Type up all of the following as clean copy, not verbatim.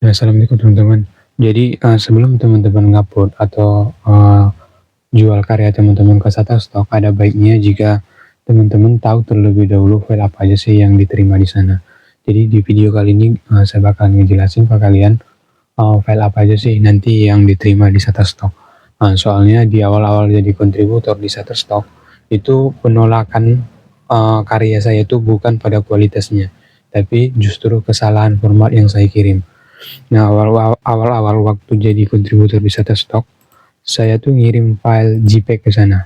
Ya, assalamualaikum teman-teman. Jadi sebelum teman-teman ngupload atau jual karya teman-teman ke Shutterstock, ada baiknya jika teman-teman tahu terlebih dahulu file apa aja sih yang diterima di sana. Jadi di video kali ini saya bakal ngejelasin ke kalian file apa aja sih nanti yang diterima di Shutterstock. Soalnya di awal-awal jadi kontributor di Shutterstock itu penolakan karya saya itu bukan pada kualitasnya, tapi justru kesalahan format yang saya kirim. Nah, awal-awal waktu jadi kontributor di Shutterstock, saya tuh ngirim file JPEG ke sana.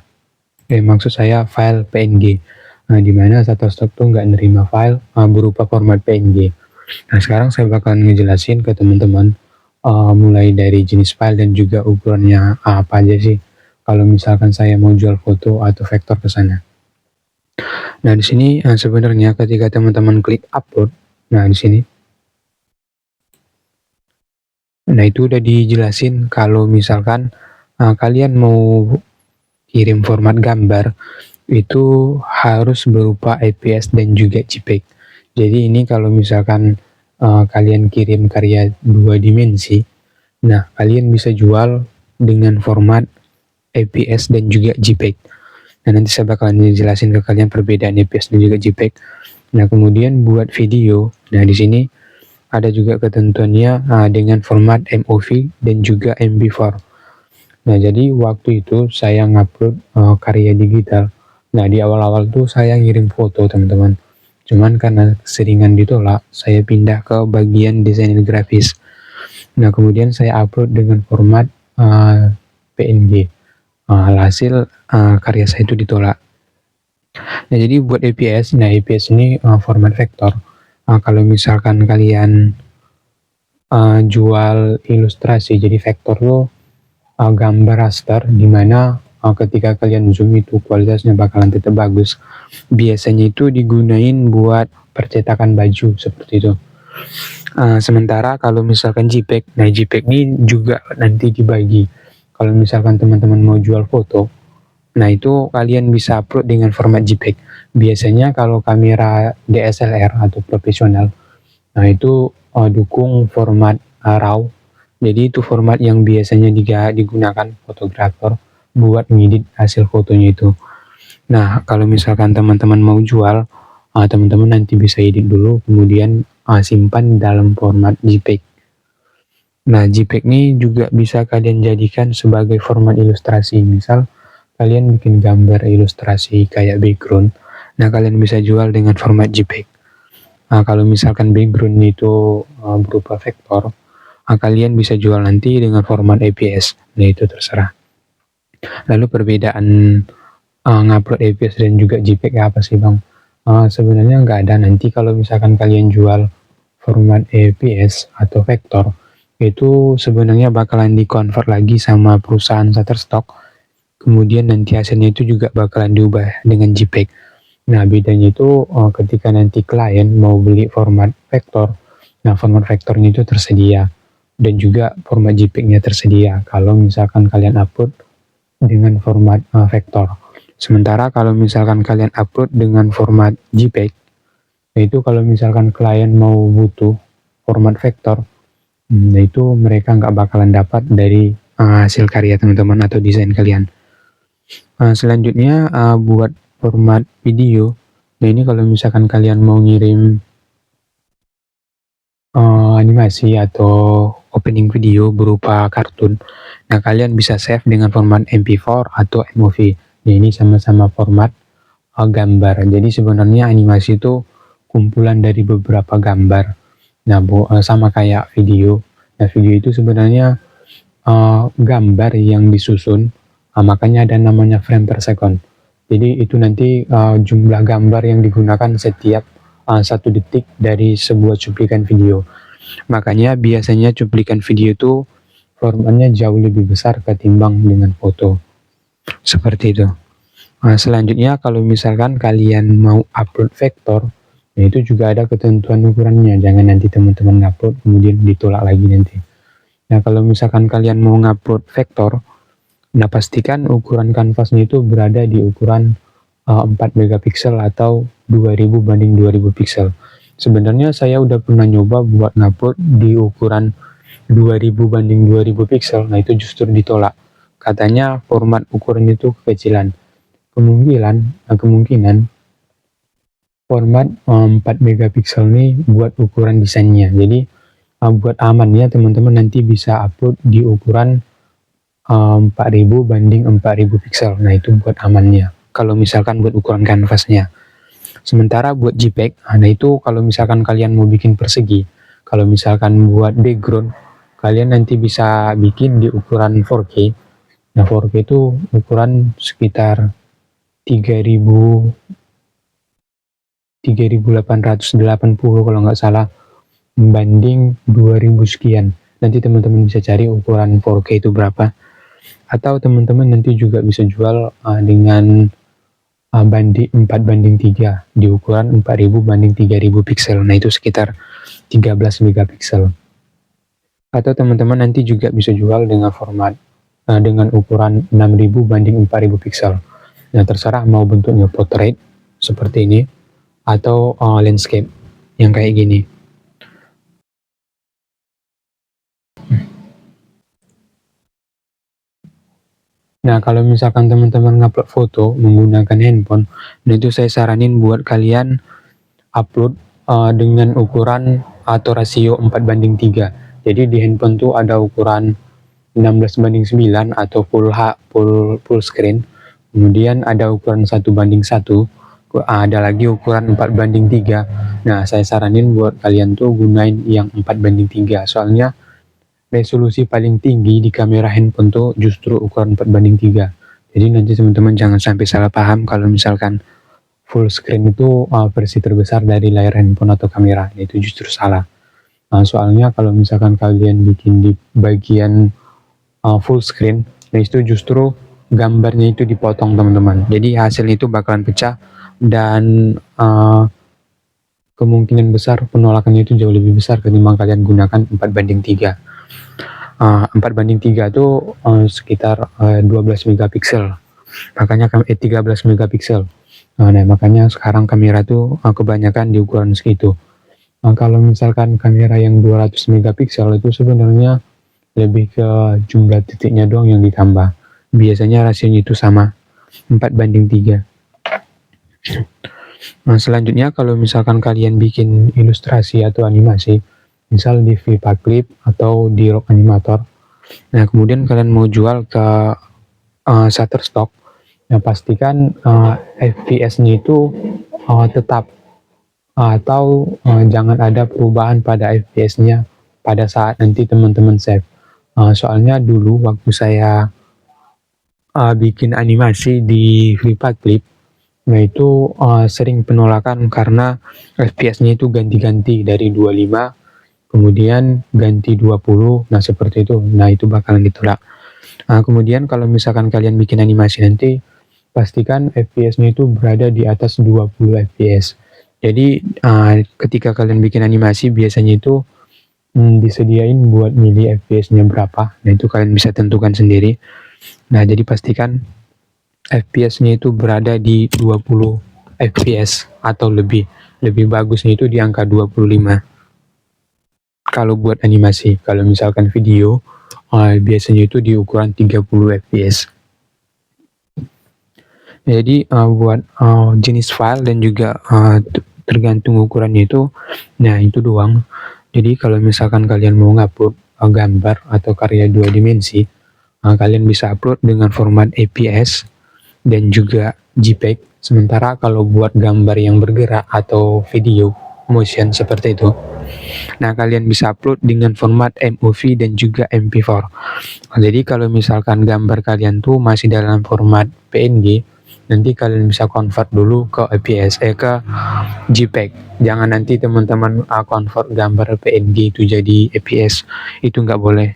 Maksud saya file PNG. Nah, di mana Shutterstock tuh nggak nerima file berupa format PNG. Nah, sekarang saya bakal ngejelasin ke teman-teman mulai dari jenis file dan juga ukurannya apa aja sih. Kalau misalkan saya mau jual foto atau vektor ke sana. Nah, di sini sebenarnya ketika teman-teman klik upload, nah di sini. Nah, itu udah dijelasin kalau misalkan kalian mau kirim format gambar itu harus berupa IPS dan juga JPEG. Jadi ini kalau misalkan kalian kirim karya 2 dimensi, nah kalian bisa jual dengan format IPS dan juga JPEG. Nah, nanti saya bakalan jelasin ke kalian perbedaan IPS dan juga JPEG. Nah, kemudian buat video, nah di sini ada juga ketentuannya dengan format MOV dan juga MP4. Nah, jadi waktu itu saya ngupload karya digital. Nah, di awal-awal tuh saya ngirim foto, teman-teman. Cuman karena keseringan ditolak, saya pindah ke bagian desain grafis. Nah, kemudian saya upload dengan format PNG. Alhasil karya saya itu ditolak. Nah, jadi buat APS, nah APS ini format vektor. Kalau misalkan kalian jual ilustrasi, jadi vektor lo gambar raster di mana ketika kalian zoom itu kualitasnya bakalan tetap bagus. Biasanya itu digunain buat percetakan baju seperti itu. Sementara kalau misalkan JPEG, nah JPEG ini juga nanti dibagi. Kalau misalkan teman-teman mau jual foto, nah itu kalian bisa upload dengan format JPEG. Biasanya kalau kamera DSLR atau profesional, nah itu dukung format RAW. Jadi itu format yang biasanya digunakan fotografer buat ngedit hasil fotonya itu. Nah, kalau misalkan teman-teman mau jual, teman-teman nanti bisa edit dulu, kemudian simpan dalam format JPEG. Nah, JPEG ini juga bisa kalian jadikan sebagai format ilustrasi. Misal, kalian bikin gambar ilustrasi kayak background, nah kalian bisa jual dengan format JPEG. Kalau misalkan background itu berupa vektor, kalian bisa jual nanti dengan format APS. Nah, itu terserah. Lalu perbedaan ngupload APS dan juga JPEG apa sih, Bang? Sebenarnya nggak ada. Nanti kalau misalkan kalian jual format APS atau vektor, itu sebenarnya bakalan di-convert lagi sama perusahaan Shutterstock. Kemudian nanti hasilnya itu juga bakalan diubah dengan JPEG. Nah, bedanya itu ketika nanti klien mau beli format vektor, nah format vektornya itu tersedia dan juga format JPEG-nya tersedia kalau misalkan kalian upload dengan format vektor. Sementara kalau misalkan kalian upload dengan format JPEG, yaitu kalau misalkan klien mau butuh format vektor, nah itu mereka nggak bakalan dapat dari hasil karya teman-teman atau desain kalian. Selanjutnya buat format video, nah ini kalau misalkan kalian mau ngirim animasi atau opening video berupa kartun, nah kalian bisa save dengan format MP4 atau MOV. Nah, ini sama-sama format gambar. Jadi sebenarnya animasi itu kumpulan dari beberapa gambar. Nah, sama kayak video. Nah, video itu sebenarnya gambar yang disusun, makanya ada namanya frame per second. Jadi itu nanti jumlah gambar yang digunakan setiap 1 detik dari sebuah cuplikan video. Makanya biasanya cuplikan video itu formatnya jauh lebih besar ketimbang dengan foto. Seperti itu. Selanjutnya kalau misalkan kalian mau upload vektor, nah itu juga ada ketentuan ukurannya. Jangan nanti teman-teman upload kemudian ditolak lagi nanti. Nah, kalau misalkan kalian mau ngupload vektor, nah pastikan ukuran kanvasnya itu berada di ukuran 4 megapiksel atau 2000 banding 2000 piksel. Sebenarnya saya udah pernah nyoba buat ngupload di ukuran 2000 banding 2000 pixel, nah itu justru ditolak. Katanya format ukuran itu kekecilan. Kemungkinan format 4 megapiksel nih buat ukuran desainnya. Jadi buat aman ya teman-teman, nanti bisa upload di ukuran 4000 banding 4000 pixel. Nah itu buat amannya kalau misalkan buat ukuran kanvasnya. Sementara buat JPEG, nah itu kalau misalkan kalian mau bikin persegi, kalau misalkan buat background, kalian nanti bisa bikin di ukuran 4K. Nah 4K itu ukuran sekitar 3880 kalau nggak salah, banding 2000 sekian. Nanti teman-teman bisa cari ukuran 4K itu berapa. Atau teman-teman nanti juga bisa jual dengan banding 4 banding 3 di ukuran 4000 banding 3000 pixel. Nah itu sekitar 13 megapiksel. Atau teman-teman nanti juga bisa jual dengan format dengan ukuran 6000 banding 4000 pixel. Nah terserah mau bentuknya portrait seperti ini atau landscape yang kayak gini. Nah, kalau misalkan teman-teman ngupload foto menggunakan handphone, nah itu saya saranin buat kalian upload dengan ukuran atau rasio 4 banding 3. Jadi di handphone tuh ada ukuran 16 banding 9 atau full screen. Kemudian ada ukuran 1 banding 1. Ada lagi ukuran 4 banding 3. Nah, saya saranin buat kalian tuh gunain yang 4 banding 3. Soalnya resolusi paling tinggi di kamera handphone tuh justru ukuran 4 banding 3. Jadi nanti teman-teman jangan sampai salah paham kalau misalkan full screen itu versi terbesar dari layar handphone atau kamera. Itu justru salah. Soalnya kalau misalkan kalian bikin di bagian full screen, nah itu justru gambarnya itu dipotong teman-teman. Jadi hasilnya itu bakalan pecah dan kemungkinan besar penolakannya itu jauh lebih besar ketimbang kalian gunakan 4 banding 3. 4 banding 3 itu sekitar 12 megapiksel, makanya 13 megapiksel. Nah makanya sekarang kamera tuh kebanyakan di ukuran segitu. Kalau misalkan kamera yang 200 megapiksel itu sebenarnya lebih ke jumlah titiknya doang yang ditambah. Biasanya rasionya itu sama 4 banding 3. Nah selanjutnya kalau misalkan kalian bikin ilustrasi atau animasi, misal di Vipa Clip atau di Rock Animator, nah kemudian kalian mau jual ke Shutterstock, nah pastikan FPS-nya itu tetap atau jangan ada perubahan pada FPS-nya pada saat nanti teman-teman save. Soalnya dulu waktu saya bikin animasi di Vipa Clip, nah itu sering penolakan karena FPS-nya itu ganti-ganti dari 25 kemudian ganti 20, nah seperti itu. Nah itu bakalan ditolak. Kemudian kalau misalkan kalian bikin animasi nanti, pastikan FPS-nya itu berada di atas 20 FPS. Jadi ketika kalian bikin animasi biasanya itu disediain buat milih FPS-nya berapa. Nah itu kalian bisa tentukan sendiri. Nah jadi pastikan FPS-nya itu berada di 20 FPS atau lebih. Lebih bagusnya itu di angka 25. Kalau buat animasi, kalau misalkan video, biasanya itu di ukuran 30 fps. Jadi buat jenis file dan juga tergantung ukurannya itu, nah itu doang. Jadi kalau misalkan kalian mau ngupload gambar atau karya 2 dimensi, kalian bisa upload dengan format APS dan juga JPEG. Sementara kalau buat gambar yang bergerak atau video motion seperti itu, nah kalian bisa upload dengan format MOV dan juga MP4. Jadi kalau misalkan gambar kalian tuh masih dalam format PNG, nanti kalian bisa convert dulu ke APS ke JPEG. Jangan nanti teman-teman convert gambar PNG itu jadi APS, itu nggak boleh.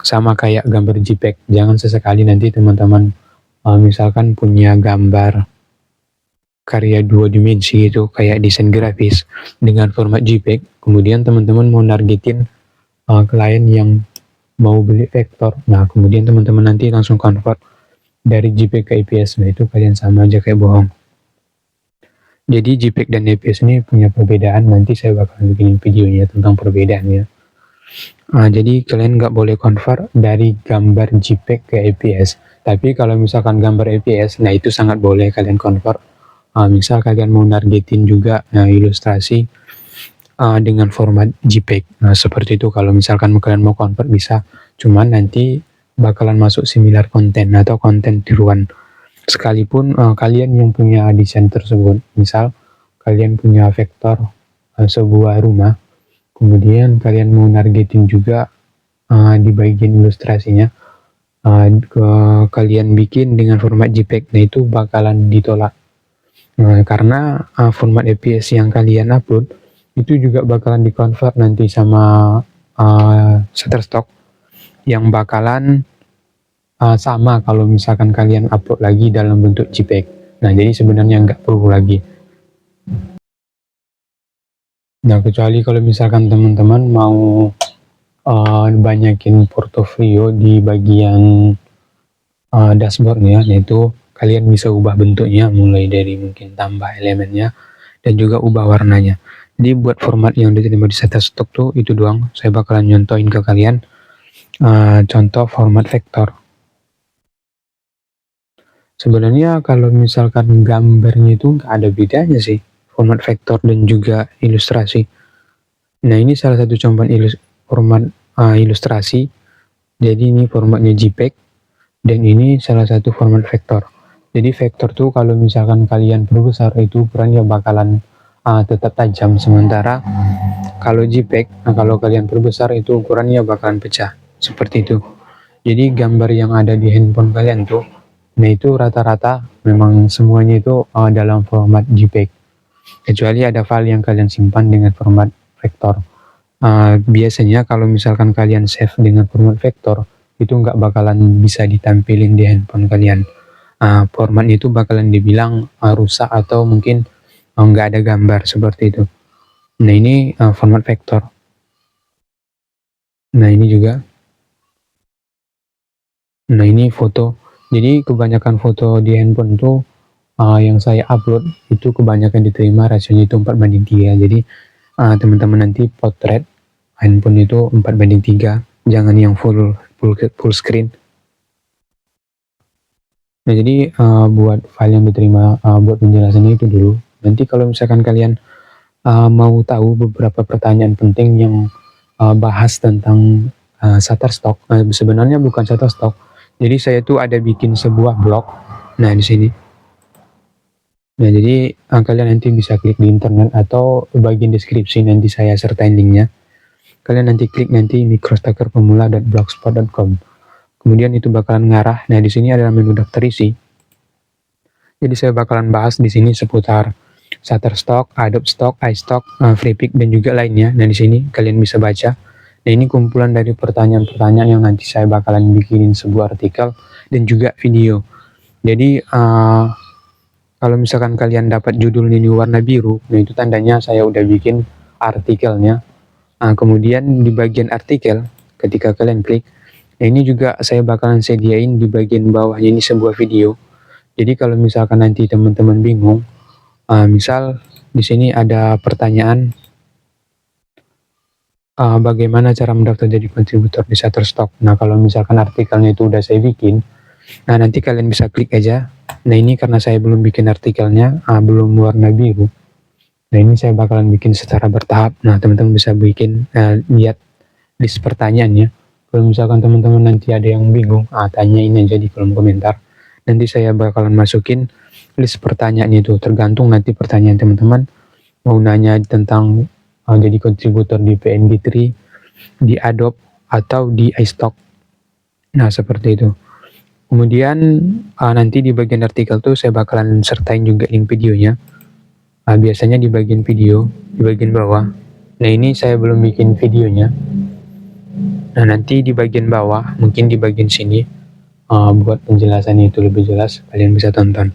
Sama kayak gambar JPEG, jangan sesekali nanti teman-teman misalkan punya gambar karya 2 dimensi itu kayak desain grafis dengan format JPEG, kemudian teman-teman mau nargetin klien yang mau beli vektor, nah kemudian teman-teman nanti langsung convert dari JPEG ke APS, nah itu kalian sama aja kayak bohong. Jadi JPEG dan EPS ini punya perbedaan, nanti saya bakal bikin videonya tentang perbedaannya. Jadi kalian nggak boleh convert dari gambar JPEG ke EPS. Tapi kalau misalkan gambar EPS, nah itu sangat boleh kalian convert. Misal kalian mau nargetin juga ilustrasi dengan format JPEG. Nah seperti itu, kalau misalkan kalian mau convert bisa. Cuman nanti bakalan masuk similar content atau konten tiruan. Sekalipun kalian yang punya desain tersebut, misal kalian punya vektor sebuah rumah, kemudian kalian mau nargetin juga di bagian ilustrasinya, kalian bikin dengan format JPEG, nah itu bakalan ditolak. Karena format EPS yang kalian upload itu juga bakalan di-convert nanti sama Shutterstock, yang bakalan sama kalau misalkan kalian upload lagi dalam bentuk JPEG. Nah jadi sebenarnya nggak perlu lagi. Nah kecuali kalau misalkan teman-teman mau banyakin portofolio di bagian dashboardnya, yaitu kalian bisa ubah bentuknya mulai dari mungkin tambah elemennya dan juga ubah warnanya. Jadi buat format yang diterima di Shutterstock tuh itu doang. Saya bakalan nyontohin ke kalian contoh format vektor. Sebenarnya kalau misalkan gambarnya itu nggak ada bedanya sih, format vektor dan juga ilustrasi. Nah ini salah satu contoh format ilustrasi. Jadi ini formatnya JPEG dan ini salah satu format vektor. Jadi vektor tuh kalau misalkan kalian perbesar itu ukurannya bakalan tetap tajam, sementara kalau JPEG, kalau kalian perbesar itu ukurannya bakalan pecah, seperti itu. Jadi gambar yang ada di handphone kalian tuh, nah itu rata-rata memang semuanya itu dalam format JPEG, kecuali ada file yang kalian simpan dengan format vektor. Biasanya kalau misalkan kalian save dengan format vektor, itu nggak bakalan bisa ditampilin di handphone kalian. Format itu bakalan dibilang rusak atau mungkin nggak ada gambar, seperti itu. Nah ini format vektor. Nah ini juga. Nah ini foto. Jadi kebanyakan foto di handphone itu yang saya upload itu kebanyakan diterima rasionya itu 4:3. Jadi teman-teman nanti potret handphone itu 4:3, jangan yang full screen. Nah jadi buat file yang diterima buat penjelasannya itu dulu. Nanti kalau misalkan kalian mau tahu beberapa pertanyaan penting yang bahas tentang Shutterstock, sebenarnya bukan Shutterstock. Jadi saya tuh ada bikin sebuah blog. Nah di sini. Nah jadi kalian nanti bisa klik di internet atau bagian deskripsi, nanti saya sertain linknya. Kalian nanti klik nanti microstackerpemula.blogspot.com. Kemudian itu bakalan ngarah. Nah di sini adalah menu daftar isi. Jadi saya bakalan bahas di sini seputar Shutterstock, Adobe Stock, iStock, Freepik dan juga lainnya. Nah di sini kalian bisa baca. Nah ini kumpulan dari pertanyaan-pertanyaan yang nanti saya bakalan bikinin sebuah artikel dan juga video. Jadi kalau misalkan kalian dapat judul ini warna biru, nah itu tandanya saya udah bikin artikelnya. Kemudian di bagian artikel, ketika kalian klik, nah ini juga saya bakalan sediain di bagian bawahnya ini sebuah video. Jadi kalau misalkan nanti teman-teman bingung, misal di sini ada pertanyaan bagaimana cara mendaftar jadi kontributor di Shutterstock. Nah kalau misalkan artikelnya itu udah saya bikin, nah nanti kalian bisa klik aja. Nah ini karena saya belum bikin artikelnya, belum warna biru. Nah ini saya bakalan bikin secara bertahap. Nah teman-teman bisa bikin lihat list pertanyaannya. Kalau misalkan teman-teman nanti ada yang bingung, tanyain aja di kolom komentar. Nanti saya bakalan masukin list pertanyaan itu, tergantung nanti pertanyaan teman-teman mau nanya tentang jadi kontributor di PNG3, di Adobe, atau di iStock. Nah seperti itu. Kemudian nanti di bagian artikel tuh saya bakalan sertain juga link videonya. Biasanya di bagian video, di bagian bawah. Nah ini saya belum bikin videonya. Nah nanti di bagian bawah, mungkin di bagian sini, buat penjelasannya itu lebih jelas, kalian bisa tonton.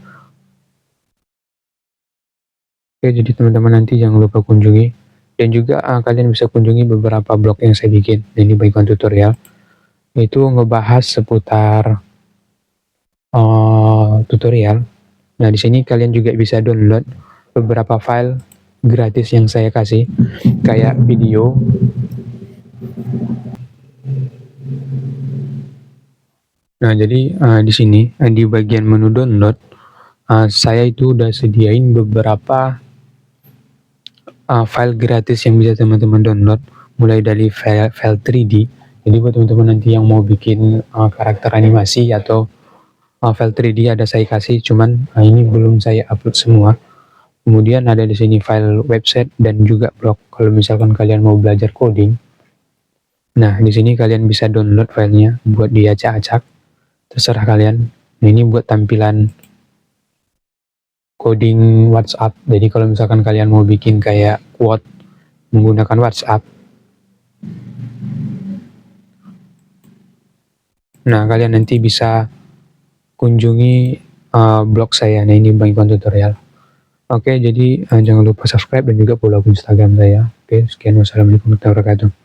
Oke, jadi teman-teman nanti jangan lupa kunjungi. Dan juga kalian bisa kunjungi beberapa blog yang saya bikin. Nah, ini bagian tutorial. Itu ngebahas seputar tutorial. Nah di sini kalian juga bisa download beberapa file gratis yang saya kasih, kayak video. Nah, jadi di sini di bagian menu download, saya itu udah sediain beberapa file gratis yang bisa teman-teman download, mulai dari file 3D. Jadi buat teman-teman nanti yang mau bikin karakter animasi atau file 3D ada saya kasih, cuman ini belum saya upload semua. Kemudian ada di sini file website dan juga blog. Kalau misalkan kalian mau belajar coding, nah di sini kalian bisa download filenya buat diacak-acak, terserah kalian. Nah, ini buat tampilan coding WhatsApp. Jadi kalau misalkan kalian mau bikin kayak quote menggunakan WhatsApp, nah kalian nanti bisa kunjungi blog saya. Nah, ini Bang Ivan Tutorial. Oke, jadi jangan lupa subscribe dan juga follow akun Instagram saya. Oke, sekian, wassalamualaikum warahmatullahi wabarakatuh.